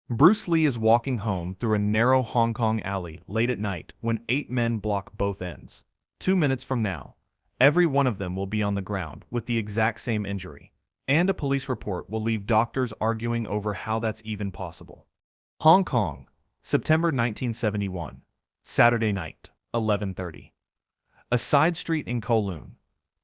Bruce Lee is walking home through a narrow Hong Kong alley late at night when 8 men block both ends. 2 minutes from now, every one of them will be on the ground with the exact same injury, and a police report will leave doctors arguing over how that's even possible. Hong Kong, September 1971, Saturday night, 11:30. A side street in Kowloon,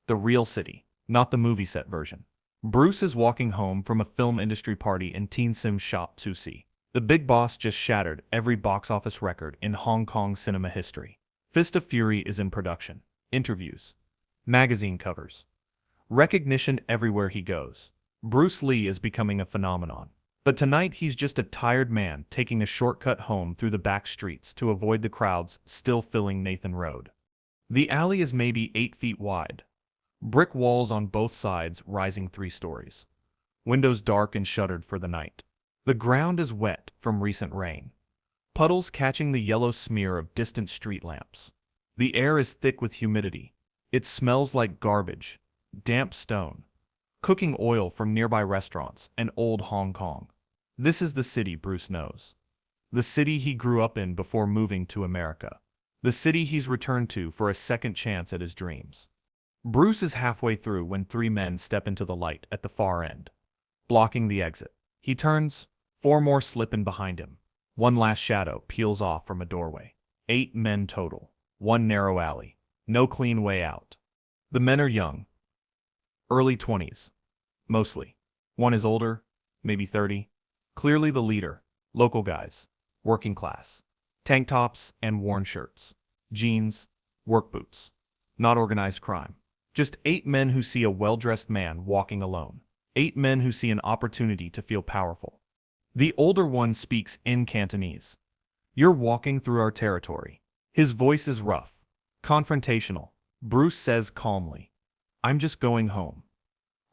the real city, not the movie set version. Bruce is walking home from a film industry party in Teen Sim's shop 2C. The big boss just shattered every box office record in Hong Kong cinema history. Fist of Fury is in production. Interviews. Magazine covers. Recognition everywhere he goes. Bruce Lee is becoming a phenomenon. But tonight he's just a tired man taking a shortcut home through the back streets to avoid the crowds still filling Nathan Road. The alley is maybe 8 feet wide. Brick walls on both sides rising 3 stories. Windows dark and shuttered for the night. The ground is wet from recent rain. Puddles catching the yellow smear of distant street lamps. The air is thick with humidity. It smells like garbage, damp stone, cooking oil from nearby restaurants, and old Hong Kong. This is the city Bruce knows. The city he grew up in before moving to America. The city he's returned to for a second chance at his dreams. Bruce is halfway through when 3 men step into the light at the far end, blocking the exit. He turns, 4 more slip in behind him. One last shadow peels off from a doorway. 8 men total. One narrow alley. No clean way out. The men are young. Early 20s. Mostly. One is older, maybe 30. Clearly the leader. Local guys. Working class. Tank tops and worn shirts. Jeans. Work boots. Not organized crime. Just 8 men who see a well-dressed man walking alone. 8 men who see an opportunity to feel powerful. The older one speaks in Cantonese. You're walking through our territory. His voice is rough, confrontational. Bruce says calmly, I'm just going home.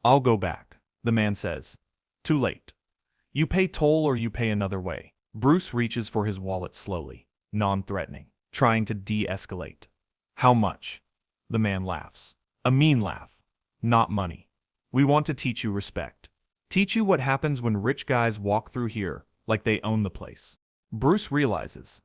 I'll go back, the man says. Too late. You pay toll or you pay another way. Bruce reaches for his wallet slowly, non-threatening, trying to de-escalate. How much? The man laughs. A mean laugh. Not money. We want to teach you respect. Teach you what happens when rich guys walk through here like they own the place. Bruce realizes,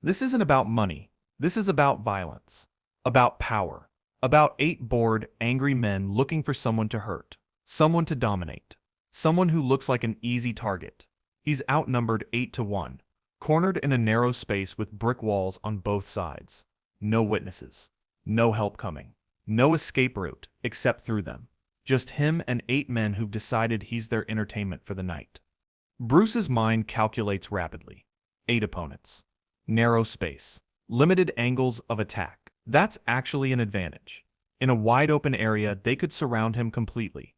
this isn't about money. This is about violence. About power. About 8 bored, angry men looking for someone to hurt. Someone to dominate. Someone who looks like an easy target. He's outnumbered 8-1. Cornered in a narrow space with brick walls on both sides. No witnesses. No help coming. No escape route, except through them. Just him and 8 men who've decided he's their entertainment for the night. Bruce's mind calculates rapidly. 8 opponents. Narrow space. Limited angles of attack. That's actually an advantage. In a wide-open area, they could surround him completely.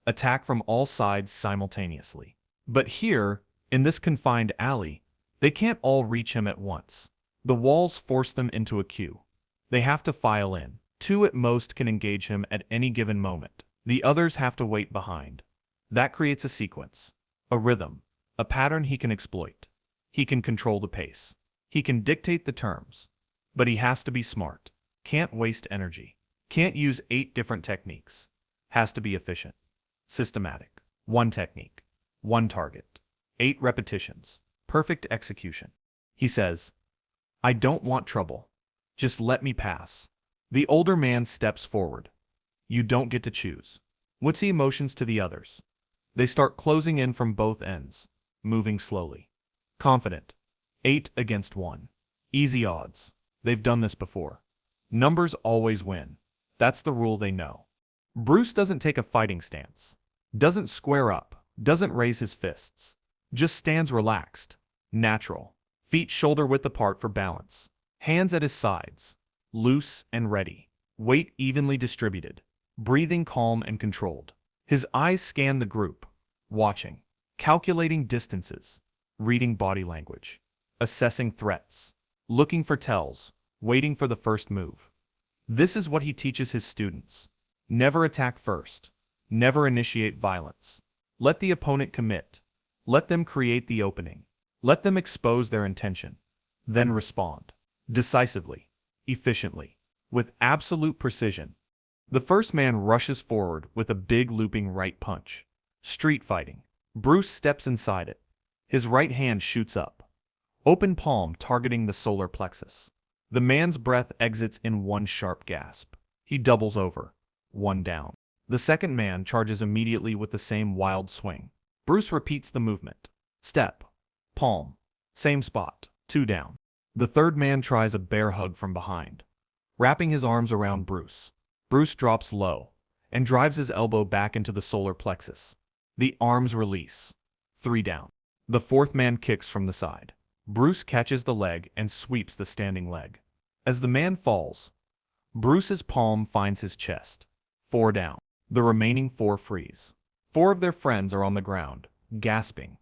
Attack from all sides simultaneously. But here, in this confined alley, they can't all reach him at once. The walls force them into a queue. They have to file in. 2 at most can engage him at any given moment. The others have to wait behind. That creates a sequence, a rhythm, a pattern he can exploit. He can control the pace. He can dictate the terms. But he has to be smart. Can't waste energy. Can't use 8 different techniques. Has to be efficient. Systematic. 1 technique. 1 target. 8 repetitions. Perfect execution. He says, I don't want trouble. Just let me pass. The older man steps forward. You don't get to choose. What's the emotions to the others? They start closing in from both ends, moving slowly. Confident. 8 against 1. Easy odds. They've done this before. Numbers always win. That's the rule they know. Bruce doesn't take a fighting stance. Doesn't square up. Doesn't raise his fists. Just stands relaxed. Natural. Feet shoulder-width apart for balance. Hands at his sides. Loose and ready. Weight evenly distributed. Breathing calm and controlled. His eyes scan the group, watching, calculating distances, reading body language, assessing threats, looking for tells, waiting for the first move. This is what he teaches his students. Never attack first. Never initiate violence. Let the opponent commit. Let them create the opening. Let them expose their intention. Then respond. Decisively. Efficiently. With absolute precision. The first man rushes forward with a big looping right punch. Street fighting. Bruce steps inside it. His right hand shoots up, open palm targeting the solar plexus. The man's breath exits in one sharp gasp. He doubles over, one down. The second man charges immediately with the same wild swing. Bruce repeats the movement. Step, palm, same spot, two down. The third man tries a bear hug from behind, wrapping his arms around Bruce. Bruce drops low and drives his elbow back into the solar plexus. The arms release. Three down. The fourth man kicks from the side. Bruce catches the leg and sweeps the standing leg. As the man falls, Bruce's palm finds his chest. Four down. The remaining four freeze. Four of their friends are on the ground, gasping,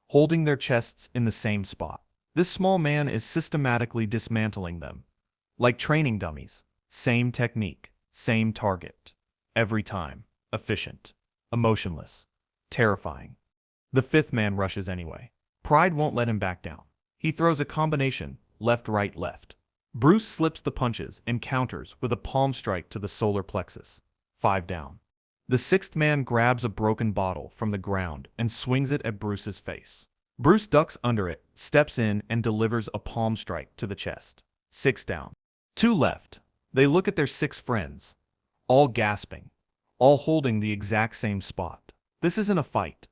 holding their chests in the same spot. This small man is systematically dismantling them. Like training dummies. Same technique, same target. Every time. Efficient. Emotionless. Terrifying. The fifth man rushes anyway. Pride won't let him back down. He throws a combination, left, right, left. Bruce slips the punches and counters with a palm strike to the solar plexus. Five down. The sixth man grabs a broken bottle from the ground and swings it at Bruce's face. Bruce ducks under it, steps in, and delivers a palm strike to the chest. Six down. Two left. They look at their six friends, all gasping, all holding the exact same spot. This isn't a fight.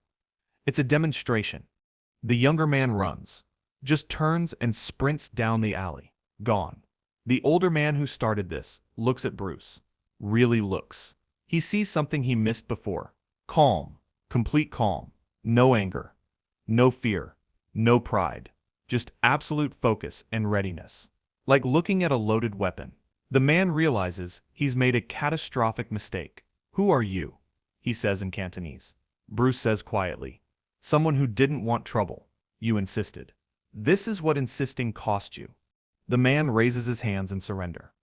It's a demonstration. The younger man runs, just turns and sprints down the alley. Gone. The older man who started this looks at Bruce. Really looks. He sees something he missed before. Calm. Complete calm. No anger. No fear. No pride. Just absolute focus and readiness. Like looking at a loaded weapon. The man realizes he's made a catastrophic mistake. Who are you? He says in Cantonese. Bruce says quietly. Someone who didn't want trouble. You insisted. This is what insisting cost you. The man raises his hands in surrender.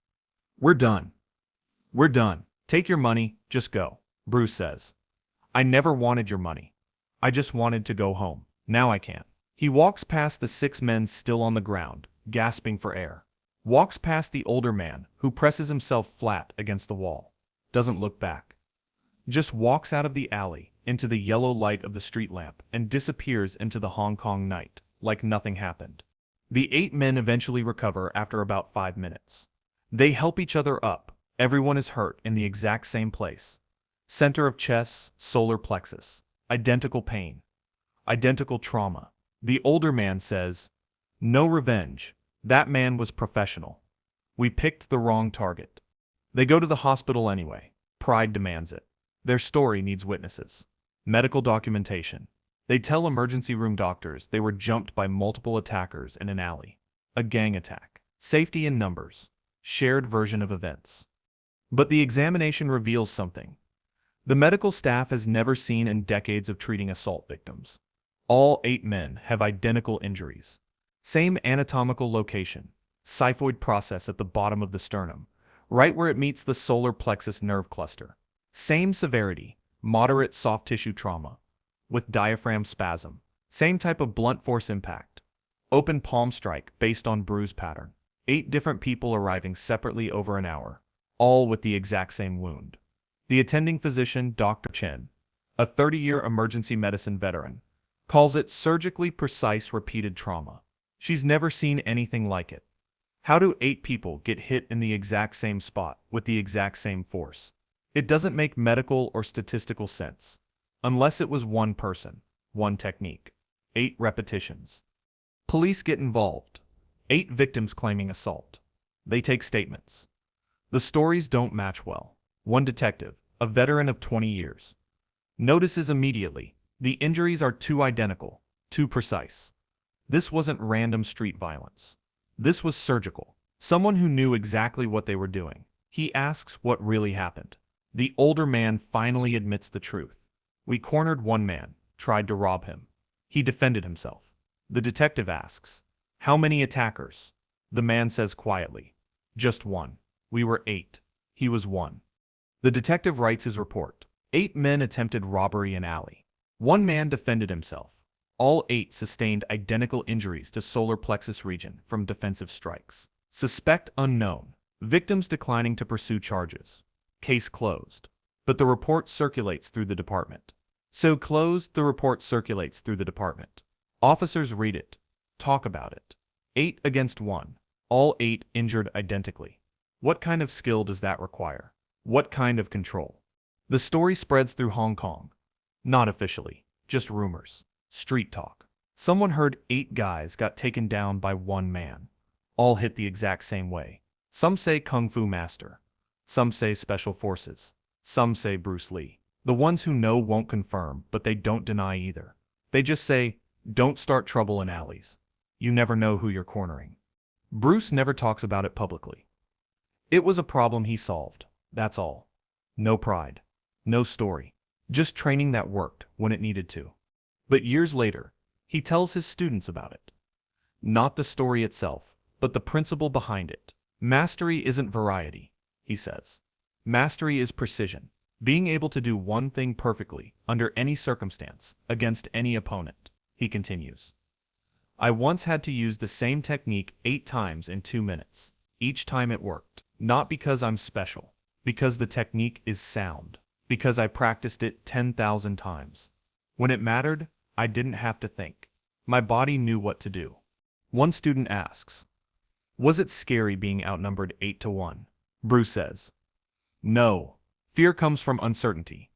We're done. We're done. Take your money, just go. Bruce says. I never wanted your money. I just wanted to go home. Now I can't. He walks past the six men still on the ground, gasping for air. Walks past the older man, who presses himself flat against the wall. Doesn't look back. Just walks out of the alley, into the yellow light of the street lamp, and disappears into the Hong Kong night, like nothing happened. The 8 men eventually recover after about 5 minutes. They help each other up. Everyone is hurt in the exact same place. Center of chest, solar plexus. Identical pain. Identical trauma. The older man says, no revenge. That man was professional. We picked the wrong target. They go to the hospital anyway. Pride demands it. Their story needs witnesses. Medical documentation. They tell emergency room doctors they were jumped by multiple attackers in an alley. A gang attack. Safety in numbers. Shared version of events. But the examination reveals something. The medical staff has never seen in decades of treating assault victims. All 8 men have identical injuries. Same anatomical location. Xiphoid process at the bottom of the sternum, right where it meets the solar plexus nerve cluster. Same severity. Moderate soft tissue trauma. With diaphragm spasm. Same type of blunt force impact. Open palm strike based on bruise pattern. 8 different people arriving separately over an hour, all with the exact same wound. The attending physician, Dr. Chen, a 30-year emergency medicine veteran, calls it surgically precise repeated trauma. She's never seen anything like it. How do 8 people get hit in the exact same spot with the exact same force? It doesn't make medical or statistical sense. Unless it was one person, one technique. 8 repetitions. Police get involved. 8 victims claiming assault. They take statements. The stories don't match well. One detective, a veteran of 20 years, notices immediately the injuries are too identical, too precise. This wasn't random street violence. This was surgical. Someone who knew exactly what they were doing. He asks what really happened. The older man finally admits the truth. We cornered one man, tried to rob him. He defended himself. The detective asks, how many attackers? The man says quietly, just one. We were 8. He was 1. The detective writes his report. 8 men attempted robbery in alley. 1 man defended himself. All 8 sustained identical injuries to solar plexus region from defensive strikes. Suspect unknown. Victims declining to pursue charges. Case closed. But the report circulates through the department. So closed, the report circulates through the department. Officers read it, talk about it. 8 against 1. All 8 injured identically. What kind of skill does that require? What kind of control? The story spreads through Hong Kong. Not officially, just rumors. Street talk. Someone heard 8 guys got taken down by one man. All hit the exact same way. Some say Kung Fu Master. Some say Special Forces. Some say Bruce Lee. The ones who know won't confirm, but they don't deny either. They just say, don't start trouble in alleys. You never know who you're cornering. Bruce never talks about it publicly. It was a problem he solved, that's all. No pride. No story. Just training that worked when it needed to. But years later, he tells his students about it. Not the story itself, but the principle behind it. Mastery isn't variety, he says. Mastery is precision. Being able to do one thing perfectly, under any circumstance, against any opponent, he continues. I once had to use the same technique 8 times in 2 minutes. Each time it worked. Not because I'm special. Because the technique is sound. Because I practiced it 10,000 times. When it mattered, I didn't have to think. My body knew what to do. One student asks, was it scary being outnumbered 8 to 1? Bruce says, no. Fear comes from uncertainty.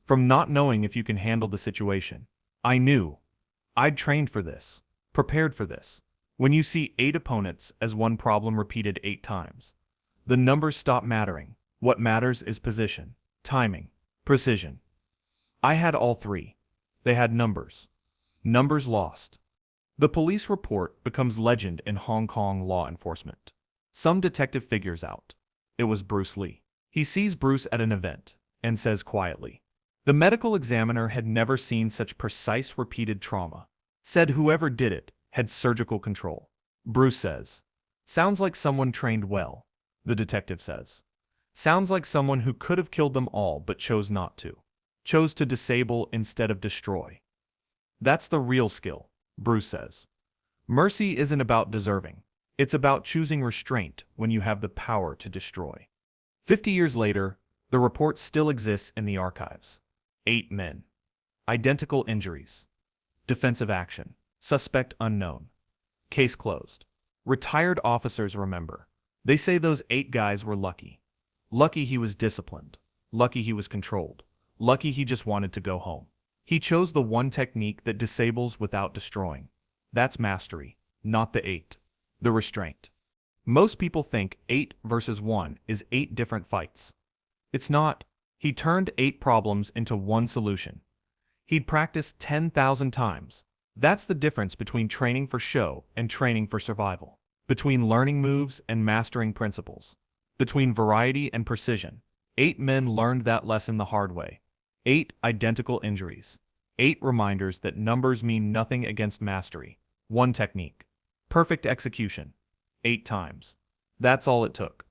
From not knowing if you can handle the situation. I knew. I'd trained for this. Prepared for this. When you see 8 opponents as one problem repeated 8 times, the numbers stop mattering. What matters is position, timing, precision. I had all 3. They had numbers. Numbers lost. The police report becomes legend in Hong Kong law enforcement. Some detective figures out. It was Bruce Lee. He sees Bruce at an event and says quietly, the medical examiner had never seen such precise repeated trauma. Said whoever did it had surgical control. Bruce says, sounds like someone trained well. The detective says, sounds like someone who could have killed them all but chose not to. Chose to disable instead of destroy. That's the real skill, Bruce says. Mercy isn't about deserving. It's about choosing restraint when you have the power to destroy. 50 years later, the report still exists in the archives. 8 men. Identical injuries. Defensive action. Suspect unknown. Case closed. Retired officers remember. They say those 8 guys were lucky. Lucky he was disciplined. Lucky he was controlled. Lucky he just wanted to go home. He chose the one technique that disables without destroying. That's mastery, not the 8. The restraint. Most people think 8 versus 1 is 8 different fights. It's not. He turned 8 problems into one solution. He'd practiced 10,000 times. That's the difference between training for show and training for survival. Between learning moves and mastering principles. Between variety and precision. 8 men learned that lesson the hard way. 8 identical injuries. 8 reminders that numbers mean nothing against mastery. One technique. Perfect execution. 8 times. That's all it took.